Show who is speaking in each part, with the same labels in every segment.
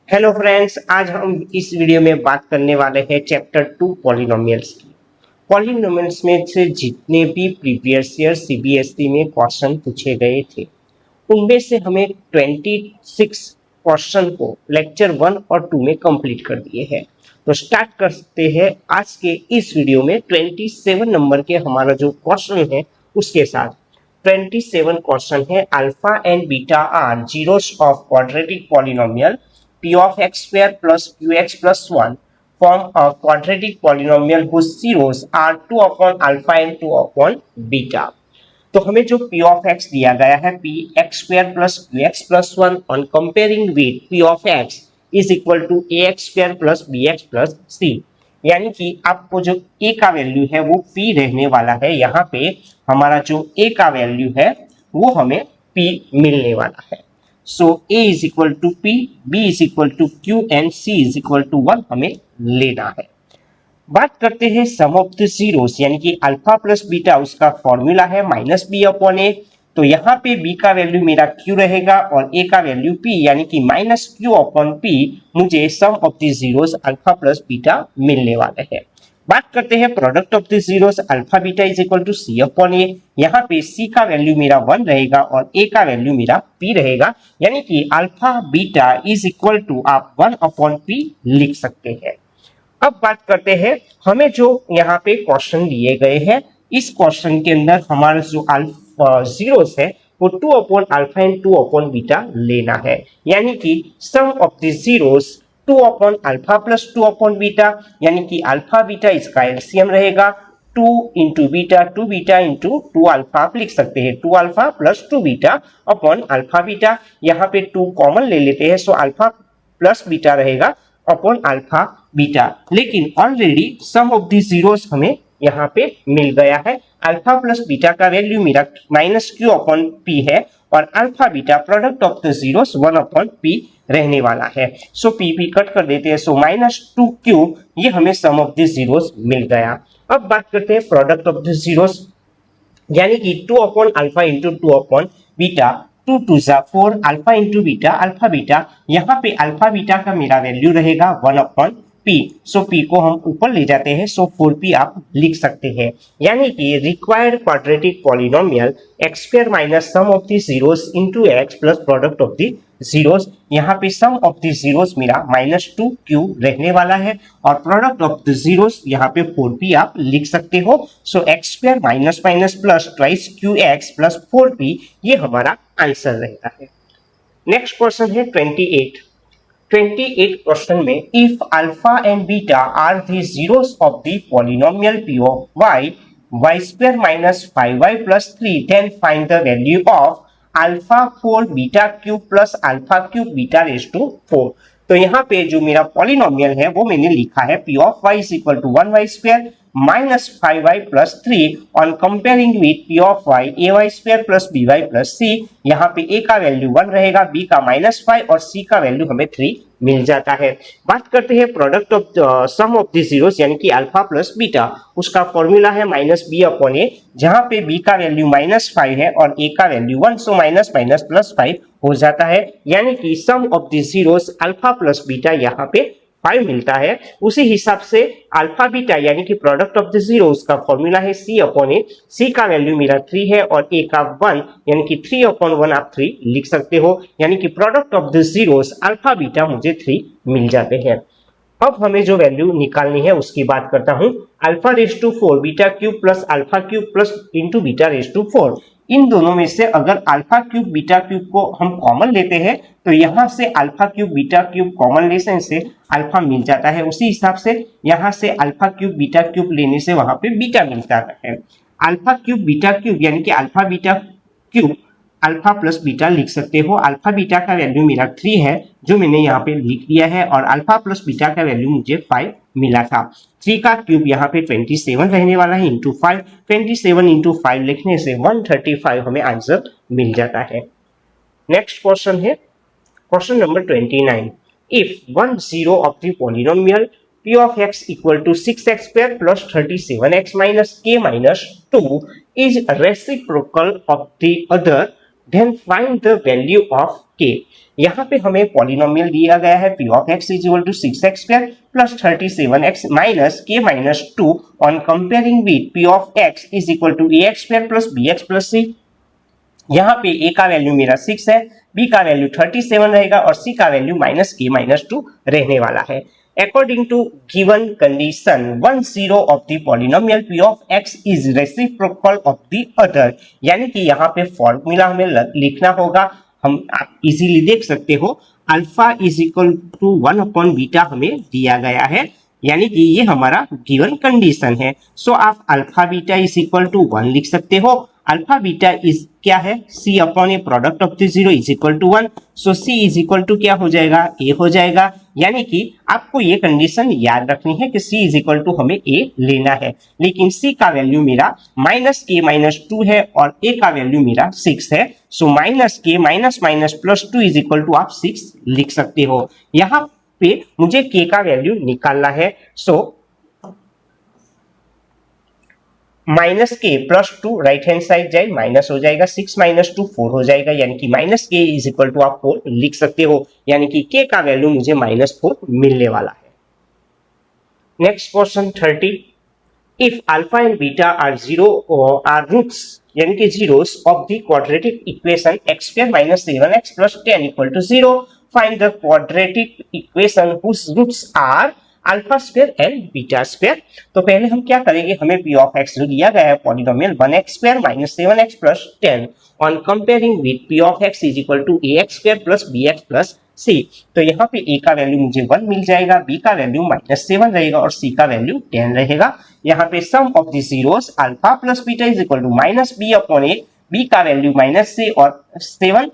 Speaker 1: Hello friends, आज हम इस वीडियो में बात करने वाले हैं चैप्टर 2 पॉलिनोमियल्स की। पॉलिनोमियल्स में से जितने भी प्रीवियस ईयर सीबीएसई में क्वेश्चन पूछे गए थे उनमें से हमें 26 क्वेश्चन को लेक्चर 1 और 2 में कंप्लीट कर दिए हैं। तो स्टार्ट करते हैं आज के इस वीडियो में 27 नंबर के हमारा जो क्वेश्चन है उसके साथ। 27 क्वेश्चन है alpha and beta are zeros of quadratic polynomial p of x square plus qx plus 1 form a quadratic polynomial whose zeros are 2 upon alpha and 2 upon beta। तो हमें जो p of x दिया गया है p x square plus qx plus 1 on comparing with p of x is equal to ax square plus bx plus c। यानी कि आपको जो a का वैल्यू है वो p रहने वाला है। यहाँ पे हमारा जो a का वैल्यू है वो हमें p मिलने वाला है। So a is equal to p, b is equal to q and c is equal to 1 हमें लेना है। बात करते हैं सम ऑफ द जीरोस, यानी कि अल्फा प्लस बीटा उसका फॉर्मूला है माइनस बी अपॉन ए। तो यहाँ पे b का वैल्यू मेरा q रहेगा और a का वैल्यू p, यानी कि माइनस q अपॉन p। मुझे sum of the zeros alpha plus beta मिलने वाले हैं। बात करते हैं product of the zeros, alpha beta is equal to C upon A. यहाँ पे c का वैल्यू मेरा 1 रहेगा और a का वैल्यू मेरा p रहेगा, यानी कि alpha beta is equal to आप 1 अपॉन p लिख सकते हैं। अब बात करते हैं हमें जो यहाँ पे क्वेश्चन दिए गए हैं, इस क्वेश्चन के अंदर हमारा जो अल्फा जीरोस है वो 2 upon alpha and 2 upon beta लेना है, यानी कि sum of the zeros 2 upon alpha plus 2 upon beta, यानी कि अल्फा बीटा इसका एलसीएम रहेगा 2 into beta, 2 beta into 2 alpha आप लिख सकते हैं 2 alpha plus 2 beta upon alpha beta. यहाँ पे 2 कॉमन ले लेते हैं, सो अल्फा प्लस बीटा रहेगा अपॉन अल्फा बीटा। लेकिन already sum of the zeros हमें यहाँ पे मिल गया है। अल्फा प्लस बीटा का वैल्यू मेरा माइनस क्यू अपॉन पी है और alpha beta product of the zeros 1 upon P रहने वाला है। सो पी कट कर देते हैं, सो माइनस 2q ये हमें सम ऑफ द जीरोस मिल गया। अब बात करते हैं प्रोडक्ट ऑफ द जीरोस, यानी कि 2 upon alpha into 2 upon beta, 2 two जा 4 alpha into beta alpha beta. यहाँ पे अल्फा बीटा का मेरा वैल्यू रहेगा 1 अपॉन p। सो p को हम ऊपर ले जाते हैं, सो 4p आप लिख सकते हैं। यानी कि required quadratic polynomial x square minus sum of the zeros into x plus product of the zeros. यहाँ पे सम ऑफ द जीरोस मेरा माइनस 2q रहने वाला है और प्रोडक्ट ऑफ द जीरोस यहाँ पे 4p आप लिख सकते हो। So X square minus minus plus twice Q X plus 4p ये हमारा आंसर रहता है। नेक्स्ट क्वेश्चन है 28 क्वेश्चन में if alpha and beta are the zeros of the polynomial p of y square minus 5y plus 3 then find the value of alpha 4 beta cube plus alpha cube beta raise to 4। तो यहाँ पे जो मेरा polynomial है वो मैंने लिखा है p of y is equal to 1y square minus 5y plus 3 on comparing with p of y ay square plus by plus c। यहाँ पे a का वैल्यू 1 रहेगा, b का माइनस 5 और c का वैल्यू हमें 3 मिल जाता है। बात करते हैं product of sum of the zeros, यानी कि अल्फा प्लस बीटा, उसका फॉर्मूला है माइनस बी अपॉन ए। जहां पे b का वैल्यू माइनस 5 है और a का value 1, so minus minus plus 5 हो जाता है, यानी कि sum of the zeros alpha plus beta यहाँ पे 5 मिलता है। उसी हिसाब से अल्फा बीटा यानी कि प्रोडक्ट ऑफ द जीरोस का फॉर्मूला है c अपॉन ए। c का वैल्यू मेरा 3 है और a का 1, यानी कि 3 अपॉन 1 आप 3 लिख सकते हो, यानी कि product of the zeros alpha beta मुझे 3 मिल जाते हैं। अब हमें जो वैल्यू निकालनी है उसकी बात करता हूं। Alpha raise to 4 beta cube plus alpha cube plus into beta raise to 4, इन दोनों में से अगर अल्फा क्यूब बीटा क्यूब को हम कॉमन लेते हैं तो यहाँ से alpha cube beta cube common लेने से अल्फा मिल जाता है। उसी हिसाब से यहाँ से अल्फा क्यूब बीटा क्यूब लेने से वहां पे बीटा मिलता है। अल्फा क्यूब बीटा क्यूब यानी कि alpha beta cube alpha plus beta लिख सकते हो। अल्फा बीटा का वैल्यू मेरा 3 है जो मैंने यहाँ पे लिख दिया है और अल्फा प्लस बीटा का वैल्यू मुझे 5 मिला था। 3 का क्यूब यहाँ पे 27 रहने वाला है इंटू 5, 27 इंटू 5 लिखने से 135 हमें आंसर मिल जाता है। नेक्स्ट क्वेश्चन है question number 29। If 1 zero of the polynomial p of x equal to 6x square plus 37x minus k minus 2 is reciprocal of the other then find the value of k. यहाँ पे हमें polynomial दिया गया है p of x is equal to 6x² plus 37x minus k minus 2 on comparing with p of x is equal to ax² plus bx plus c। यहाँ पे a का value मेरा 6 है, b का वैल्यू 37 रहेगा और c का value minus k minus 2 रहने वाला है। According to given condition, one zero of the polynomial p of x is reciprocal of the other। यानी कि यहाँ पे फॉर्मूला हमें लिखना होगा, हम आप इजीली देख सकते हो, alpha is equal to 1 upon beta हमें दिया गया है, यानी कि ये हमारा गिवन कंडीशन है। सो आप alpha beta is equal to 1 लिख सकते हो। अल्फा बीटा इज क्या है, C upon A product of the zero is equal to 1। So C is equal to क्या हो जाएगा, ए हो जाएगा। यानी कि आपको ये कंडीशन याद रखनी है कि सी इज इक्वल टू हमें ए लेना है, लेकिन सी का वैल्यू मेरा माइनस के माइनस 2 है और ए का वैल्यू मेरा 6 है। So minus k minus minus plus 2 is equal to आप 6 लिख सकते हो। यहाँ पे मुझे के का वैल्यू निकालना है। सो माइनस के प्लस 2 राइट हैंड साइड जाए माइनस हो जाएगा, 6 माइनस 2 4 हो जाएगा, यानी कि माइनस के इज इक्वल टू आप 4 लिख सकते हो, यानी कि के का वैल्यू मुझे -4 मिलने वाला है। Next question 30, if alpha and beta are are roots यानी कि zeros of the quadratic equation x² minus 7x plus 10 equal to 0, find the quadratic equation whose roots are alpha square and beta square. तो पहले हम क्या करेंगे, हमें p of x जो दिया गया है polynomial 1x² minus 7x plus 10 on comparing with p of x is equal to ax² plus bx plus c। तो यहाँ पे a का वैल्यू मुझे 1 मिल जाएगा, b का वैल्यू -7 रहेगा और c का वैल्यू 10 रहेगा। यहाँ पे sum of the zeros alpha plus beta is equal to -b upon a, b का वैल्यू -c और 7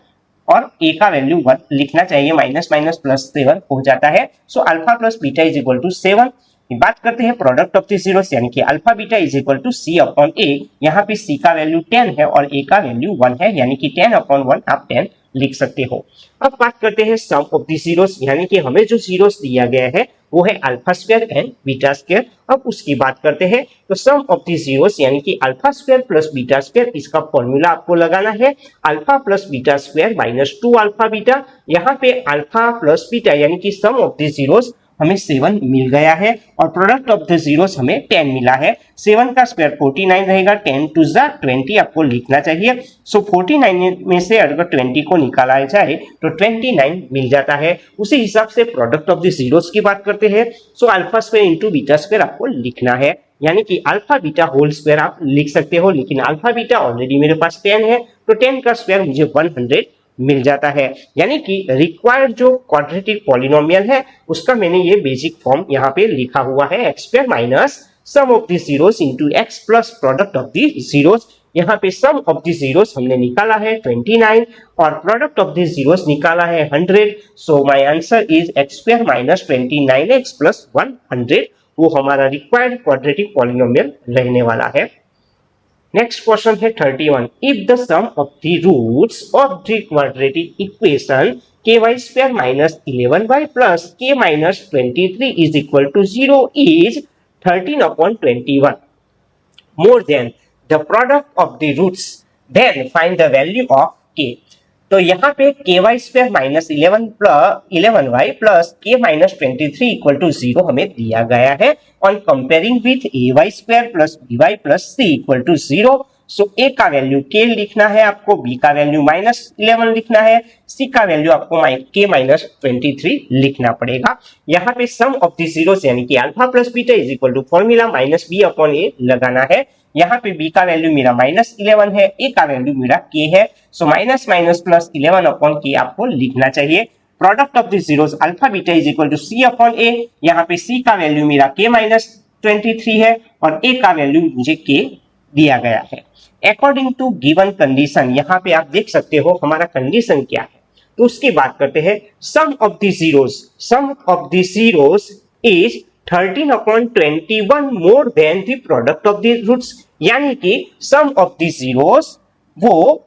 Speaker 1: और a का वैल्यू 1 लिखना चाहिए, माइनस माइनस प्लस 7 हो जाता है। So alpha plus beta is equal to 7। बात करते हैं प्रोडक्ट ऑफ द जीरोस यानी कि alpha beta is equal to c upon a। यहाँ पे c का वैल्यू 10 है और a का वैल्यू 1 है, यानी कि 10 अपॉन 1 आप 10 लिख सकते हो। अब बात करते हैं सम ऑफ द जीरोस, यानी कि हमें जो जीरोस दिया गया है वो है alpha square and beta square. अब उसकी बात करते हैं, तो सम ऑफ द जीरोस यानी कि alpha square plus beta square, इसका फॉर्मूला आपको लगाना है alpha plus beta square minus 2 alpha beta. यहाँ पे अल्फा प्लस बीटा यानी कि सम ऑफ द जीरोस हमें 7 मिल गया है और प्रोडक्ट ऑफ द जीरोस हमें 10 मिला है। 7 का स्क्वायर 49 रहेगा, 10 टू 20 आपको लिखना चाहिए। सो 49 में से अगर 20 को निकाला जाए तो 29 मिल जाता है। उसी हिसाब से प्रोडक्ट ऑफ द जीरोस की बात करते हैं। So alpha square into beta square आपको लिखना है, यानी कि अल्फा बीटा होल स्क्वायर आप लिख सकते हो, लेकिन अल्फा बीटा ऑलरेडी मेरे पास 10 है तो 10 का स्क्वायर मुझे 100 मिल जाता है। यानी कि रिक्वायर्ड जो क्वाड्रेटिक पॉलिनोमियल है उसका मैंने ये बेसिक फॉर्म यहाँ पे लिखा हुआ है, x² minus sum of the zeros into x plus product of the zeros. यहाँ पे सम ऑफ द जीरोस हमने निकाला है 29 और प्रोडक्ट ऑफ द जीरोस निकाला है 100। So my answer is x² minus 29x plus 100, वो हमारा रिक्वायर्ड क्वाड्रेटिक पॉलिनोमियल रहने वाला है। नेक्स्ट क्वेश्चन है 31, if the sum of the roots of the quadratic equation ky² minus 11y plus k minus 23 is equal to 0 is 13 upon 21 more than the product of the roots, then find the value of k। तो यहाँ पे ky² minus 11y plus k minus 23 equal to 0 हमें दिया गया है on comparing with ay² plus by plus c equal to 0। So a का value k लिखना है आपको, b का वैल्यू -11 लिखना है, c का वैल्यू आपको k माइनस 23 लिखना पड़ेगा। यहाँ पे सम ऑफ द जीरोस यानी कि alpha plus beta is equal to formula -b upon a लगाना है। यहाँ पे b का वैल्यू मेरा -11 है, a का वैल्यू मेरा k है। So minus minus plus 11 upon k आपको लिखना चाहिए। Product of the zeros alpha beta is equal to c upon a। यहाँ पे c का वैल्यू मेरा k माइनस 23 है और a का वैल्यू मुझे k दिया गया है। अकॉर्डिंग टू गिवन कंडीशन, यहाँ पे आप देख सकते हो हमारा कंडीशन क्या है, तो उसकी बात करते हैं। Sum of the zeros is 13 upon 21 more than the product of the roots, यानी कि सम ऑफ द जीरोस वो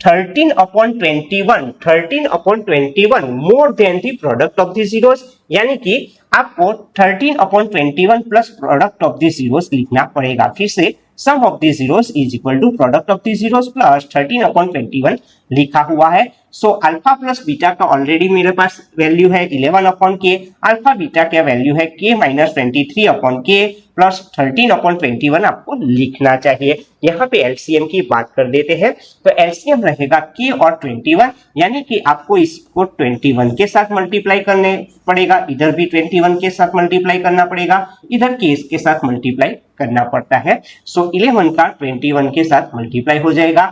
Speaker 1: 13 upon 21 more than the product of the zeros, यानी कि आपको 13 upon 21 plus product of the zeros लिखना पड़ेगा। फिर से sum of the zeros is equal to product of the zeros plus 13/21 लिखा हुआ है। सो अल्फा प्लस बीटा का ऑलरेडी मेरे पास वैल्यू है 11/k, अल्फा बीटा का वैल्यू है k माइनस 23/k प्लस 13/21 आपको लिखना चाहिए। यहाँ पे एलसीएम की बात कर देते हैं, तो एलसीएम रहेगा k और 21, यानी कि आपको इसको 21 के साथ मल्टीप्लाई करने पड़ेगा, इधर भी 21 के साथ मल्टीप्लाई करना पड़ेगा, इधर k के साथ मल्टीप्लाई करना पड़ता है। सो 11 का 21 के साथ मल्टीप्लाई हो जाएगा,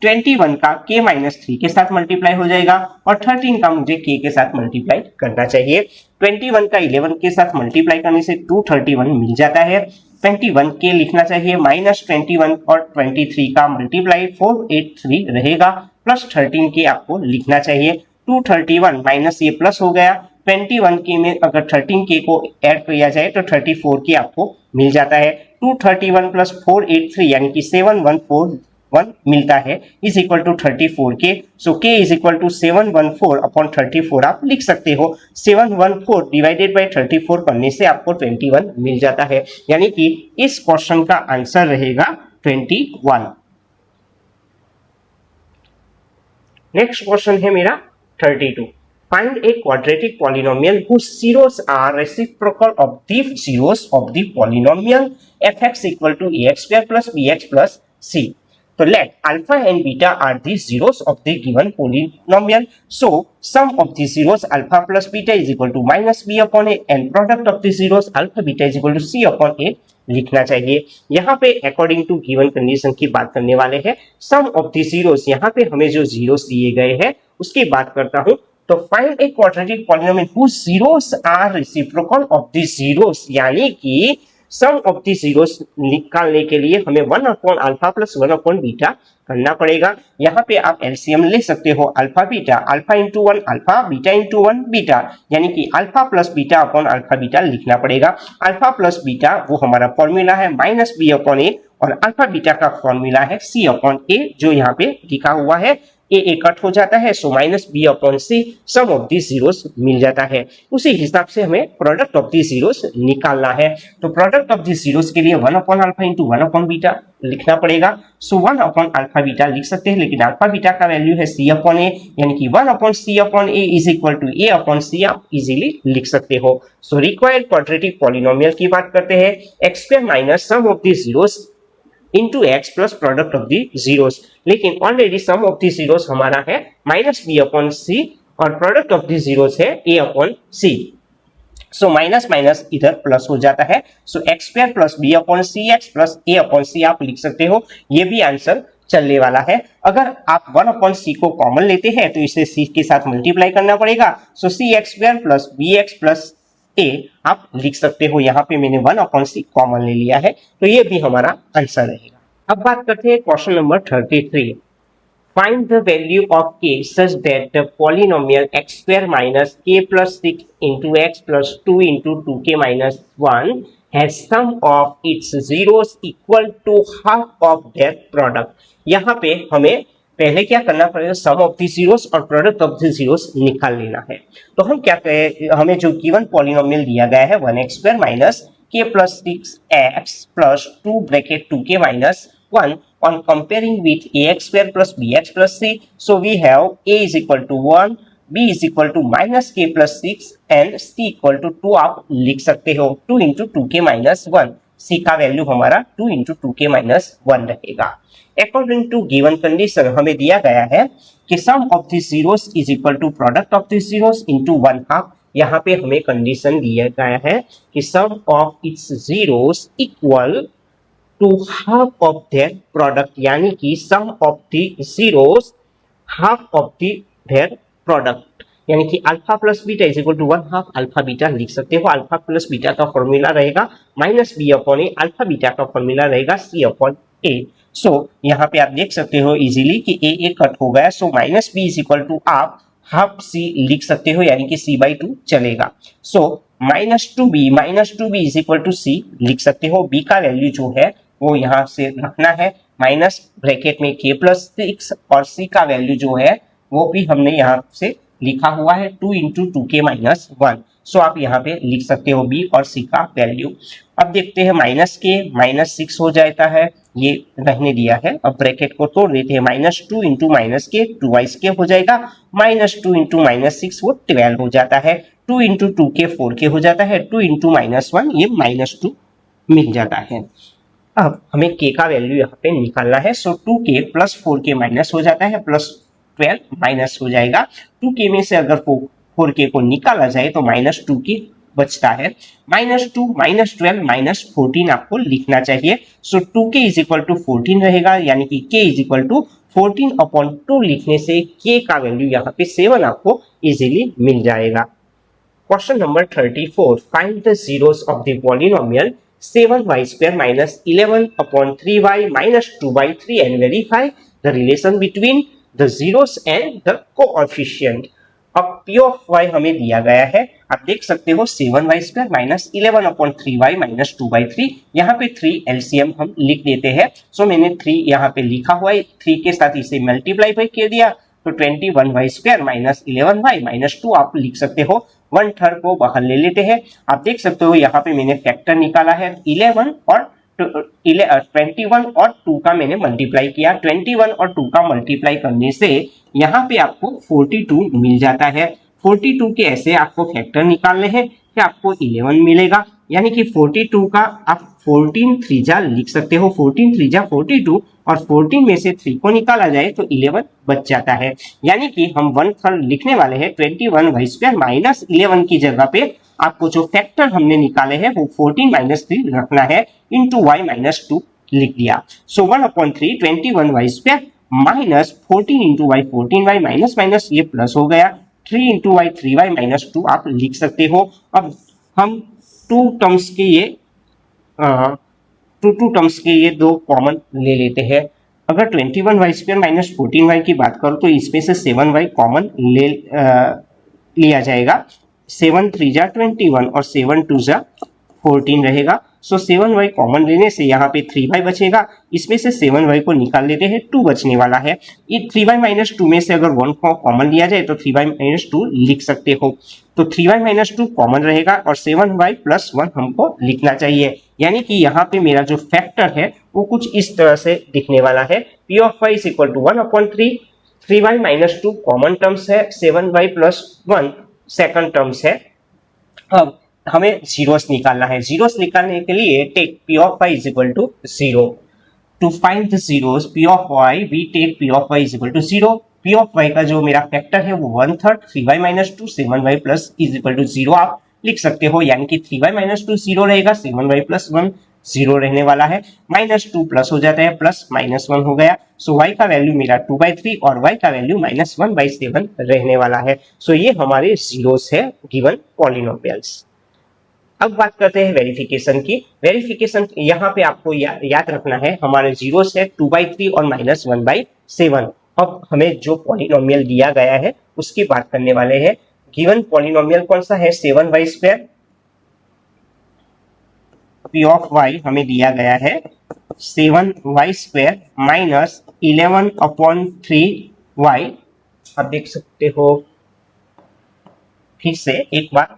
Speaker 1: 21 का k माइनस 3 के साथ मल्टीप्लाई हो जाएगा और 13 का मुझे k के साथ मल्टीप्लाई करना चाहिए। 21 का 11 के साथ मल्टीप्लाई करने से 231 मिल जाता है। 21 k लिखना चाहिए, माइनस 21 और 23 का मल्टीप्लाई 483 रहेगा, प्लस 13 k आपको लिखना चाहिए। 231 माइनस ये प्लस हो गया, 21 k में अगर 13 k को ऐड किया जाए तो 34 k आपको मिल जाता है। 231 प्लस 483 यानी कि 7141 मिलता है, is equal to 34k। So k is equal to 714 upon 34 आप लिख सकते हो। 714 डिवाइडेड बाय 34 करने से आपको 21 मिल जाता है, यानी कि इस क्वेश्चन का आंसर रहेगा 21। नेक्स्ट क्वेश्चन है मेरा 32। Find a quadratic polynomial whose zeros are reciprocal of the zeros of the polynomial fx equal to ax square plus bx plus c. So let alpha and beta are the zeros of the given polynomial. So sum of the zeros alpha plus beta is equal to minus b upon a and product of the zeros alpha beta is equal to c upon a लिखना चाहिए। यहाँ पे according to given condition की बात करने वाले हैं। Sum of the zeros, यहाँ पे हमें जो जीरोस दिए गए हैं उसकी बात करता हूँ। तो find a quadratic polynomial whose zeros are reciprocal of the zeros, यानी कि सम ऑफ द जीरोस निकालने के लिए हमें 1 upon alpha plus 1 upon beta करना पड़ेगा। यहाँ पे आप एलसीएम ले सकते हो, alpha beta, alpha into 1 alpha, beta into 1 beta, यानी कि alpha plus beta upon alpha beta लिखना पड़ेगा। अल्फा प्लस बीटा वो हमारा फॉर्मूला है माइनस बी अपॉन ए, और अल्फा बीटा का फॉर्मूला है सी अपॉन ए, जो यहाँ पे लिखा हुआ है। ए कट हो जाता है, so minus B upon C, sum of the zeros मिल जाता है। उसी हिसाब से हमें प्रोडक्ट ऑफ दी जीरोस निकालना है। तो प्रोडक्ट ऑफ दी जीरोस के लिए 1 upon alpha into 1 upon beta लिखना पड़ेगा। सो 1 अपॉन अल्फा बीटा लिख सकते हैं, लेकिन अल्फा बीटा का वैल्यू है सी अपॉन ए, यानी कि 1 upon C upon A is equal to A upon C आप इजीली लिख सकते हो। सो रिक्वायर्ड क्वाड्रेटिक पॉलिनोमियल की बात करते हैं, X square minus sum of the zeros into x plus product of the zeros, लेकिन already sum of the zeros हमारा है माइनस बी अपॉन सी और प्रोडक्ट ऑफ दी जीरोस है A upon C. So minus minus इधर plus हो जाता है, so X square plus B upon C X plus A upon C आप लिख सकते हो। ये भी आंसर चलने वाला है। अगर आप 1 अपॉन सी को कॉमन लेते हैं तो इसे सी के साथ मल्टीप्लाई करना पड़ेगा, so C X square plus B X plus A आप लिख सकते हो। यहाँ पे मैंने 1 अपॉन सी कॉमन ले लिया है, तो ये भी हमारा आंसर रहेगा। अब बात करते हैं question number 33। Find the value of k such that the polynomial x square minus k plus 6 into x plus 2 into 2k minus 1 has sum of its zeros equal to half of their product. यहाँ पे हमें पहले क्या करना पड़ेगा, sum of the zeros और product of the zeros निकाल लेना है। तो हम क्या करें, हमें जो गिवन पॉलिनोमियल दिया गया है 1x square minus k plus 6x plus 2 bracket 2k minus 1 on comparing with ax square plus bx plus c. So we have a is equal to 1, b is equal to minus k plus 6 and c equal to 2 आप लिख सकते हो। 2 into 2k minus 1, c का value हमारा 2 into 2k minus 1 रहेगा। According to given condition हमें दिया गया है कि sum of the zeros is equal to product of the zeros into 1 half। यहाँ पे हमें कंडीशन दिया गया है कि sum of its zeros equal to half of their product, यानी कि sum of the zeros half of their product, यानी कि alpha plus beta is equal to 1 half alpha beta लिख सकते हो। अल्फा प्लस बीटा का फॉर्मूला रहेगा minus B upon A, alpha beta का फॉर्मूला रहेगा सी अपॉन ए। सो यहाँ पे आप देख सकते हो इजीली कि ए कट हो गया, so minus B is equal to आप हाफ सी लिख सकते हो, यानी कि c बाई 2 चलेगा। So minus two B is equal to C लिख सकते हो। b का वैल्यू जो है वो यहाँ से रखना है माइनस ब्रैकेट में k प्लस 6 और c का वैल्यू जो है वो भी हमने यहाँ से लिखा हुआ है 2 इंटू 2k-1। सो आप यहाँ पे लिख सकते हो बी और सी का वैल्यू। अब देखते हैं माइनस के -6 हो जाता है, ये रहने दिया है। अब ब्रैकेट को तोड़ देते हैं, -2 इंटू -k 2y² हो जाएगा, -2 इंटू -6 वो 12 हो जाता है, 2 इंटू 2k 4k हो जाता है, 2 इंटू -1 ये -2 मिल जाता है। अब हमें k का वैल्यू यहाँ पे निकालना है। सो 2k प्लस 4k माइनस हो जाता है, प्लस 12 माइनस हो जाएगा। 2k में से अगर 4k को निकाला जाए तो -2k बचता है। -2 -12 -14 आपको लिखना चाहिए। सो 2k इज इक्वल टू 14 रहेगा, यानी कि k इज इक्वल टू 14/2 लिखने से k का वैल्यू यहाँ पे 7 आपको इजीली मिल जाएगा। Question number 34, find the zeros of the polynomial 7y² minus 11/3y minus 2/3 and verify the relation between the zeros and the coefficient। अब p of y हमें दिया गया है, आप देख सकते हो 7y² minus 11/3y minus 2/3, यहाँ पे 3 LCM हम लिख देते हैं। सो मैंने 3 यहाँ पे लिखा हुआ है, 3 के साथ इसे मल्टीप्लाई कर दिया तो 21y² minus 11y minus 2 आप लिख सकते हो। 1/3 को बाहर ले लेते हैं, आप देख सकते हो यहाँ पे मैंने फैक्टर निकाला है 11 और 21 और 2 का मैंने मल्टीप्लाई किया। 21 और 2 का मल्टीप्लाई करने से यहाँ पे आपको 42 मिल जाता है। 42 के ऐसे आपको फैक्टर निकालने हैं कि आपको 11 मिलेगा, यानी कि 42 का आप 14 3 लिख सकते हो। 14 3 42 और 14 में से 3 को निकाला जाए तो 11 बच जाता है, यानी कि हम 1/3 लिखने वाले हैं। 21y² माइनस 11 की जगह पे आपको जो फैक्टर हमने निकाले हैं वो 14 - 3 रखना है, इंटू y - 2 लिख दिया। सो 1/3 21y² minus 14 into y 14y minus minus ये प्लस हो गया, 3 इंटू y 3y - 2 आप लिख सकते हो। अब हम टू टर्म्स के ये दो कॉमन ले लेते हैं। अगर 21y² माइनस 14y की बात करो तो इसमें से 7y कॉमन लिया जाएगा। 7 3 21 और 7 2 14 रहेगा। सो 7y कॉमन लेने से यहाँ पे 3y बचेगा, इसमें से 7y को निकाल लेते हैं, 2 बचने वाला है। ये 3y - 2 में से अगर 1 को कॉमन लिया जाए तो 3y - 2 लिख सकते हो। तो 3y - 2 कॉमन रहेगा और 7y + 1 हमको लिखना चाहिए, यानी कि यहाँ पे मेरा जो फैक्टर है वो कुछ इस तरह से दिखने वाला है। p of y = 1/3, 3y - 2 common terms है, 7y + 1 सेकंड टर्म्स है। अब हमें जीरोस निकालना है। जीरोस निकालने के लिए take p of y = 0। To find the zeros p of y we take p of y = 0। p of y का जो मेरा फैक्टर है वो 1/3, 3y - 2 7y + 0 आप लिख सकते हो, यानी कि 3y - 2 0 रहेगा, 7y + 1 0 रहने वाला है, -2 प्लस हो जाता है, प्लस -1 हो गया। सो y का वैल्यू मेरा 2/3 और y का वैल्यू -1/7 रहने वाला है। सो ये हमारे जीरोस है गिवन पॉलिनोमियल्स। अब बात करते हैं वेरिफिकेशन की। वेरिफिकेशन यहाँ पे आपको याद रखना है, हमारे जीरोस है 2/3 और -1/7। अब हमें जो पॉलिनोमियल दिया गया है उसकी बात करने वाले हैं। गिवन पॉलिनोमियल कौन सा है? 7y²। p of y हमें दिया गया है 7y² माइनस 11/3y। आप देख सकते हो, फिर से एक बार,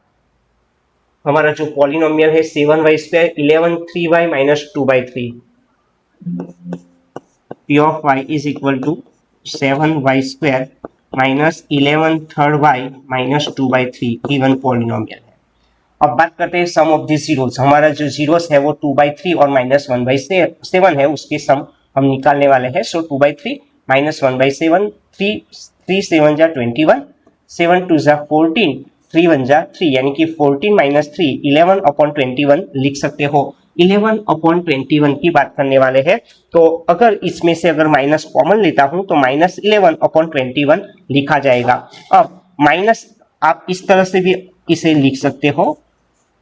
Speaker 1: हमारा जो पॉलिनोमियल है 7y² 11/3y minus 2/3। p of y is equal to 7y² minus 11/3y minus 2/3 given polynomial है। अब बात करते हैं सम ऑफ द जीरोस। हमारा जो जीरोस है वो 2/3 और -1/7 है, उसके सम हम निकालने वाले हैं। सो 2/3 -1/7, 3 7 जा 21, 7 2 जा 14, 3 1 जा 3, यानी कि 14 - 3 11/21 लिख सकते हो। 11/21 की बात करने वाले हैं, तो अगर इसमें से अगर माइनस कॉमन लेता हूं तो -11/21 लिखा जाएगा। अब माइनस आप इस तरह से भी इसे लिख सकते हो,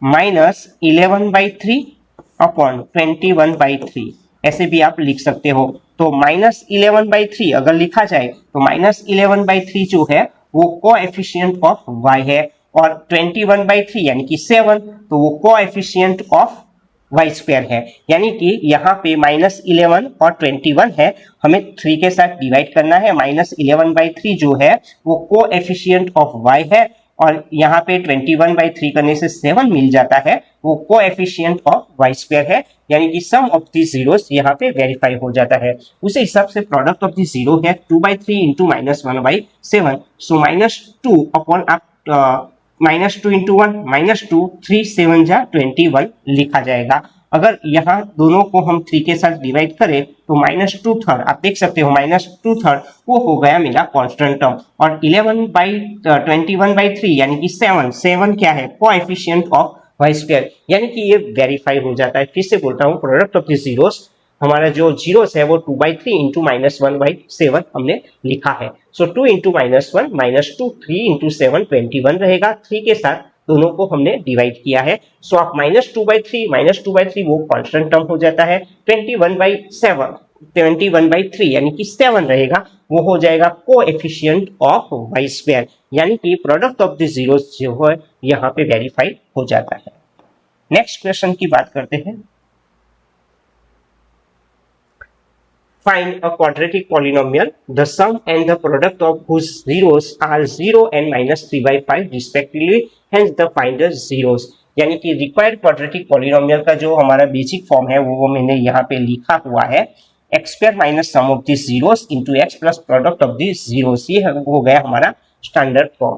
Speaker 1: -11/3/21/3 ऐसे भी आप लिख सकते हो। तो -11/3 अगर लिखा जाए तो -11/3 जो है वो कोएफिशिएंट ऑफ y है, और 21/3 यानी कि 7 तो वो कोएफिशिएंट ऑफ वाई स्क्वायर है, यानी कि यहाँ पे -11 और 21 है, हमें 3 के साथ डिवाइड करना है। -11/3 जो है वो कोएफिशिएंट ऑफ y है, और यहाँ पे 21/3 करने से 7 मिल जाता है, वो कोएफिशिएंट ऑफ वाई स्क्वायर है, यानी कि सम ऑफ दी जीरोस यहाँ पे वेरीफाई हो जाता है। उसी हिसाब से प्रोडक्ट ऑफ दी जीरो है 2/3 इंटू -1/7, सो -2 अपॉन आप -2 इंटू 1 -2, 3 7 जा 21 लिखा जाएगा। अगर यहाँ दोनों को हम 3 के साथ डिवाइड करें तो -2 थर्ड, आप देख सकते हो -2 थर्ड वो हो गया मेरा कांस्टेंट टर्म, और 11/21/3 यानी कि 7 क्या है, कोएफिशिएंट ऑफ वाई स्क्वायर, यानी कि ये वेरीफाई हो जाता है। फिर से बोलता हूँ, प्रोडक्ट ऑफ द जीरोस, हमारा जो जीरोस है वो 2/3 इंटू -1/7 हमने लिखा है। सो 2 इंटू -1 -2, 3 इंटू 7 21 रहेगा, 3 के साथ दोनों को हमने डिवाइड किया है। सो आप -2/3 वो कांस्टेंट टर्म हो जाता है, 21/3 यानी कि 7 रहेगा, वो हो जाएगा कोएफिशिएंट ऑफ वाई स्क्वायर, यानी कि प्रोडक्ट ऑफ द जीरोस जो है यहाँ पे वेरीफाई हो जाता है। नेक्स्ट क्वेश्चन की बात करते हैं। Find a quadratic polynomial, the sum and the product of whose zeros are 0 and -3/5 respectively, hence the find the zeros। यानी कि रिक्वायर्ड क्वाड्रेटिक पॉलिनोमियल का जो हमारा बेसिक फॉर्म है वो मैंने यहाँ पे लिखा हुआ है, x square minus sum of the zeros into x plus product of the zeros, ये हो गया हमारा स्टैंडर्ड फॉर्म।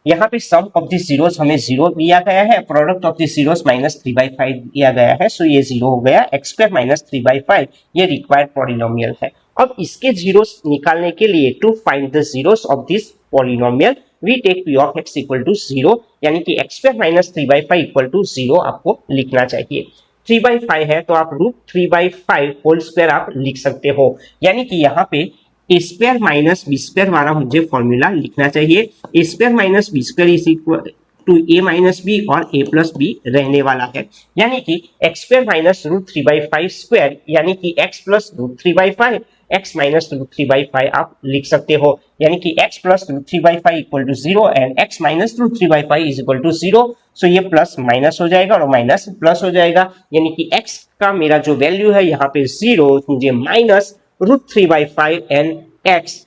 Speaker 1: यहाँ पे सम ऑफ द जीरोस हमें 0 दिया गया है, प्रोडक्ट ऑफ द जीरोस -3/5 दिया गया है, सो ये 0 हो गया, x स्क्वायर माइनस 3/5 ये रिक्वायर्ड पॉलिनोमियल है। अब इसके जीरोस निकालने के लिए to find the zeros of this polynomial we take p of x equal to 0, यानी कि x square minus 3/5 equal to 0 आपको लिखना चाहिए। 3/5 है तो आप √3/5 होल स्क्वायर आप लिख सकते हो, यानी कि यहाँ पे A square minus B square वाला मुझे फॉर्मूला लिखना चाहिए। A square minus B square is equal to A minus B और ए प्लस बी रहने वाला है, यानी कि एक्स स्क्वायर माइनस √3/5 स्क्वायर, यानी कि एक्स प्लस √3/5, एक्स माइनस √3/5 आप लिख सकते हो, यानी कि x plus √3/5 equal to 0 and x minus √3/5 is equal to 0। So ये प्लस माइनस हो जाएगा और माइनस प्लस हो जाएगा, यानी कि एक्स का मेरा जो वैल्यू है यहाँ पे 0, मुझे माइनस √3/5 एंड x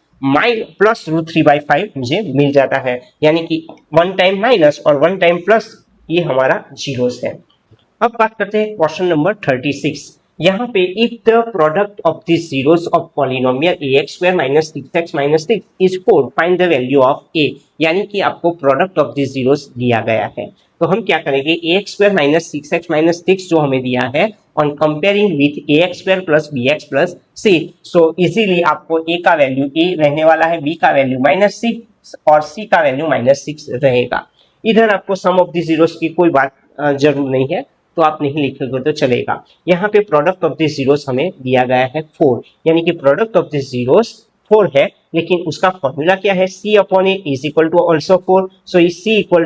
Speaker 1: प्लस √3/5 मुझे मिल जाता है, यानी कि 1 टाइम माइनस और 1 टाइम प्लस, ये हमारा जीरोस है। अब बात करते हैं क्वेश्चन नंबर 36। यहाँ पे if the product of the zeros of polynomial ax square minus 6x minus 6 is 4, find the value of a, यानी कि आपको प्रोडक्ट ऑफ द जीरोस दिया गया है। तो हम क्या करेंगे, ax square minus 6x minus 6 जो हमें दिया है on comparing with ax square plus bx plus c, so easily आपको a का वैल्यू a रहने वाला है, b का वैल्यू -6 और c का वैल्यू -6 रहेगा। इधर आपको सम ऑफ द जीरोस की कोई बात जरूर नहीं है, तो आप नहीं लिखोगे तो चलेगा। यहाँ पे प्रोडक्ट ऑफ द जीरोस हमें दिया गया है 4, यानी कि प्रोडक्ट ऑफ द जीरोस 4 है, लेकिन उसका फॉर्मूला क्या है, c upon A is equal to also 4, सो c इक्वल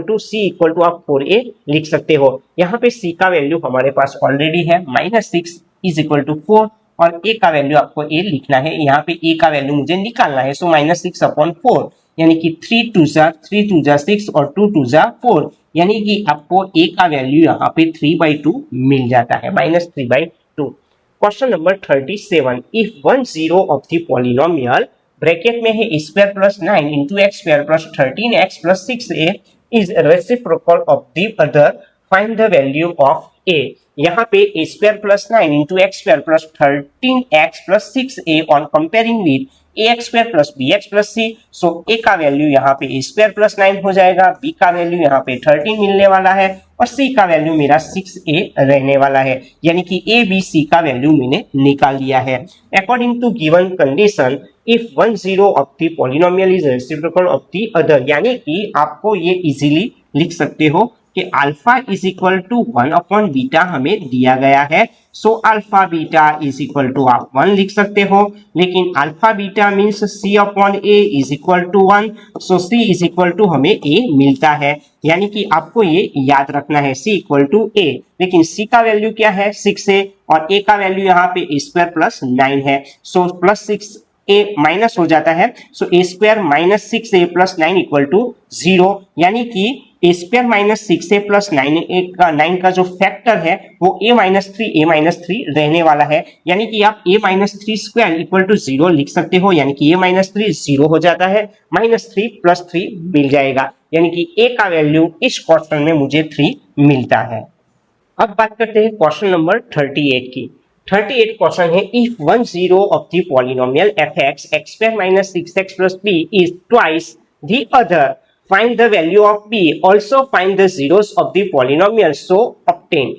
Speaker 1: टू आप 4a लिख सकते हो। यहाँ पे c का वैल्यू हमारे पास ऑलरेडी है -6 इज इक्वल टू 4, और a का वैल्यू आपको a लिखना है, यहाँ पे a का वैल्यू मुझे निकालना है, सो -6 अपॉन 4, यानी कि 3 2 जा 6 और 2 2 जा 4, यानी कि आपको a का वैल्यू यहाँ पे 3/2 मिल जाता है, -3/2। Question number 37, if one zero of the polynomial bracket में है square plus 9 into x square plus 13x plus 6a is reciprocal of the other, find the value of a। यहाँ पे a square plus 9 into x square plus 13x plus 6a on comparing with ax square plus bx plus c, so a का value यहाँ पे a square plus 9 हो जाएगा, b का value यहाँ पे 13 मिलने वाला है और c का वैल्यू मेरा 6a रहने वाला है, यानी कि a b c का वैल्यू मैंने निकाल लिया है। According to given condition if one zero of the polynomial is reciprocal of the other, यानी कि आपको ये इजीली लिख सकते हो कि अल्फा is equal to 1 upon beta हमें दिया गया है, so alpha beta is equal to आप 1 लिख सकते हो, लेकिन alpha beta means c upon a is equal to 1, so c is equal to हमें a मिलता है, यानी कि आपको ये याद रखना है c इक्वल टू a, लेकिन c का वैल्यू क्या है 6a और a का वैल्यू यहाँ पे a स्क्वायर प्लस 9 है, सो प्लस 6a माइनस हो जाता है, so a square minus 6a plus 9 equal to 0, यानी कि ए स्क्वायर माइनस 6a प्लस 9 का जो फैक्टर है वो a माइनस थ्री रहने वाला है, यानी कि आप a minus three square equal to 0 लिख सकते हो, यानी कि a माइनस थ्री 0 हो जाता है, माइनस 3 प्लस 3 मिल जाएगा, यानी कि a का वैल्यू इस क्वेश्चन में मुझे 3 मिलता है। अब बात करते हैं क्वेश्चन नंबर 38 की। 38 क्वेश्चन है, if one zero of the polynomial fx x square minus 6x plus b is twice the other, find the value of b, also find the zeros of the polynomial, so obtain।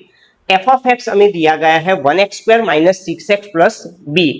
Speaker 1: f of x हमें दिया गया है 1x square minus 6x plus b,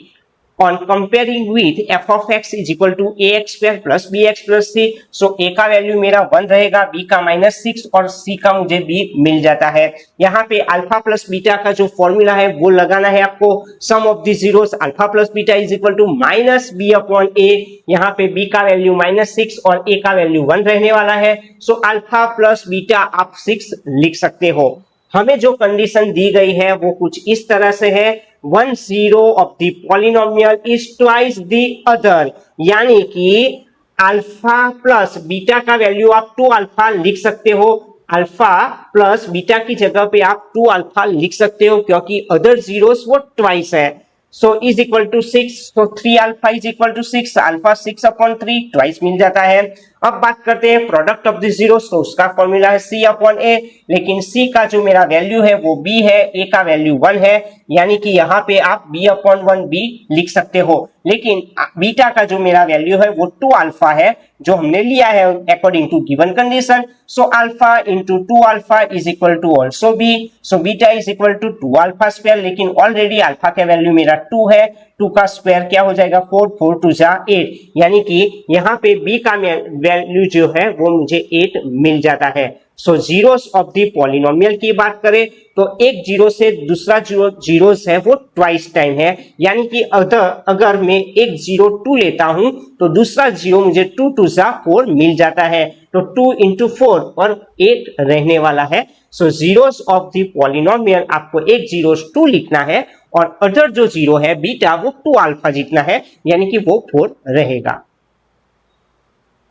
Speaker 1: on comparing with f of x is equal to ax square plus bx plus c, so a का value मेरा 1 रहेगा, b का -6 और c का मुझे b मिल जाता है। यहाँ पे अल्फा प्लस बीटा का जो फॉर्मूला है वो लगाना है आपको, sum of the zeros alpha plus beta is equal to minus B upon A, यहाँ पे b का वैल्यू -6 और a का वैल्यू 1 रहने वाला है, सो अल्फा प्लस बीटा आप 6 लिख सकते हो। हमें जो कंडीशन दी गई है वो कुछ इस तरह से है, one zero of the polynomial is twice the other, यानी कि अल्फा प्लस बीटा का वैल्यू आप 2 अल्फा लिख सकते हो, अल्फा प्लस बीटा की जगह पे आप 2 अल्फा लिख सकते हो क्योंकि अदर जीरोस वो ट्वाइस है, so is equal to 6, so 3 alpha is equal to 6, alpha 6 upon 3 twice मिल जाता है। अब बात करते हैं प्रोडक्ट ऑफ द जीरोस, तो उसका फॉर्मूला है c अपॉन a, लेकिन c का जो मेरा वैल्यू है वो b है, a का वैल्यू 1 है, यानी कि यहाँ पे आप b अपॉन 1 b लिख सकते हो, लेकिन बीटा का जो मेरा वैल्यू है वो 2 अल्फा है जो हमने लिया है according to given condition, so alpha into 2 alpha is equal to also b, so beta is equal to 2 alpha square, लेकिन ऑलरेडी अल्फा का वैल्यू मेरा 2 है, 2 का स्क्वायर क्या हो जाएगा 4, 4 2 जा 8, यानी कि यहाँ पे b का वैल्यू जो है वो मुझे 8 मिल जाता है। सो जीरोस ऑफ द पॉलिनोमियल की बात करें तो एक जीरो से दूसरा जो जीरोस है वो ट्वाइस टाइम है, यानी कि अगर मैं एक जीरो 2 लेता हूं तो दूसरा जीरो मुझे 2 2 जा 4 मिल जाता है, तो 2 इंटू 4 और 8 रहने वाला है। सो जीरोस ऑफ द पॉलिनोमियल आपको एक जीरो 2 लिखना है और अदर जो जीरो है बीटा वो 2 अल्फा लिखना है, यानी कि वो 4 रहेगा।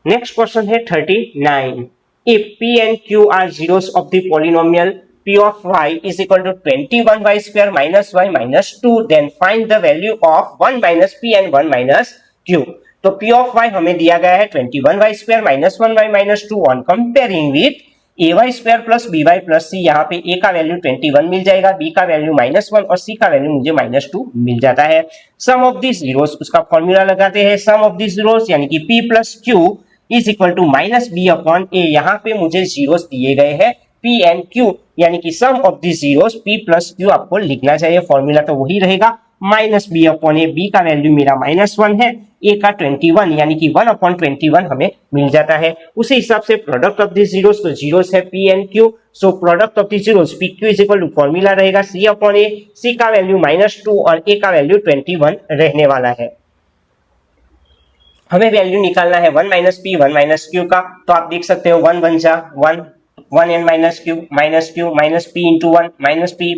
Speaker 1: नेक्स्ट क्वेश्चन है 39, if p and q are zeros of the polynomial p of y is equal to 21y square minus y minus 2, then find the value of 1 minus p and 1 minus q। तो p of y हमें दिया गया है 21y square minus 1y minus 2 on comparing with ay square plus by plus c, यहाँ पे a का value 21 मिल जाएगा, b का वैल्यू -1 और c का वैल्यू मुझे -2 मिल जाता है। सम ऑफ द जीरोस, उसका फॉर्मूला लगाते हैं, सम ऑफ द जीरोस यानी कि p plus q is equal to minus B upon A, यहाँ पे मुझे जीरोस दिए गए हैं p एंड q, यानी कि sum of the zeros p plus q आपको लिखना चाहिए, फॉर्मूला तो वही रहेगा minus B upon A, B का वैल्यू मेरा -1 है, a का 21 यानी कि 1 अपॉन 21 हमें मिल जाता है। उसी हिसाब से प्रोडक्ट ऑफ द जीरोस, तो जीरोस है p and q, so product of the zeros p q is equal to formula रहेगा c अपॉन a, c का वैल्यू -2 और a का वैल्यू 21 रहने वाला है। हमें वैल्यू निकालना है 1 माइनस पी 1 माइनस क्यू का, तो आप देख सकते हो 1 1 जा 1 n minus q minus p into 1 minus p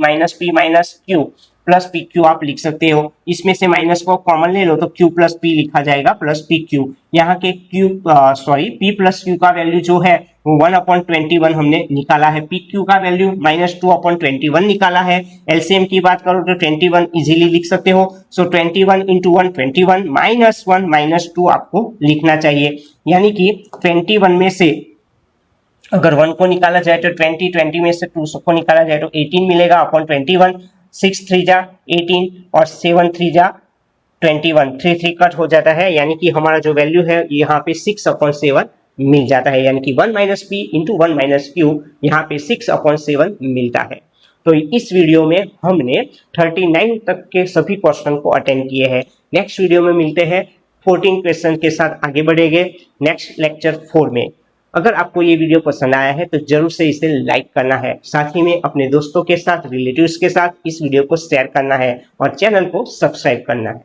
Speaker 1: minus q plus p q आप लिख सकते हो, इसमें से माइनस को कॉमन ले लो तो क्यू प्लस पी लिखा जाएगा प्लस पी क्यू, यहाँ के पी प्लस क्यू का वैल्यू जो है वो 1 अपॉन 21 हमने निकाला है, पी क्यू का वैल्यू -2 अपॉन 21 निकाला है। एलसीएम की बात करो तो 21 इजीली लिख सकते हो, सो 21 इंटू 1 21 -1 -2 आपको लिखना चाहिए, यानी कि 21 में से अगर 1 को निकाला जाए तो 20 में से 2 को निकाला जाए तो 18 मिलेगा अपॉन 21, 6 3 जा 18 और 7 3 जा 21, 3 3 कट हो जाता है, यानी कि हमारा जो वैल्यू है यहाँ पे 6 अपॉन 7 मिल जाता है, यानी कि 1 minus p into 1 minus Q, यहाँ पे 6 अपॉन 7 मिलता है। तो इस वीडियो में हमने 39 तक के सभी क्वेश्चन को अटेंड किए हैं। नेक्स्ट वीडियो में मिलते हैं 14 क्वेश्चन के साथ आगे बढ़ेंगे नेक्स्ट लेक्चर 4 में। अगर आपको ये वीडियो पसंद आया है तो जरूर से इसे लाइक करना है, साथ ही में अपने दोस्तों के साथ, रिलेटिव्स के साथ इस वीडियो को शेयर करना है और चैनल को सब्सक्राइब करना है।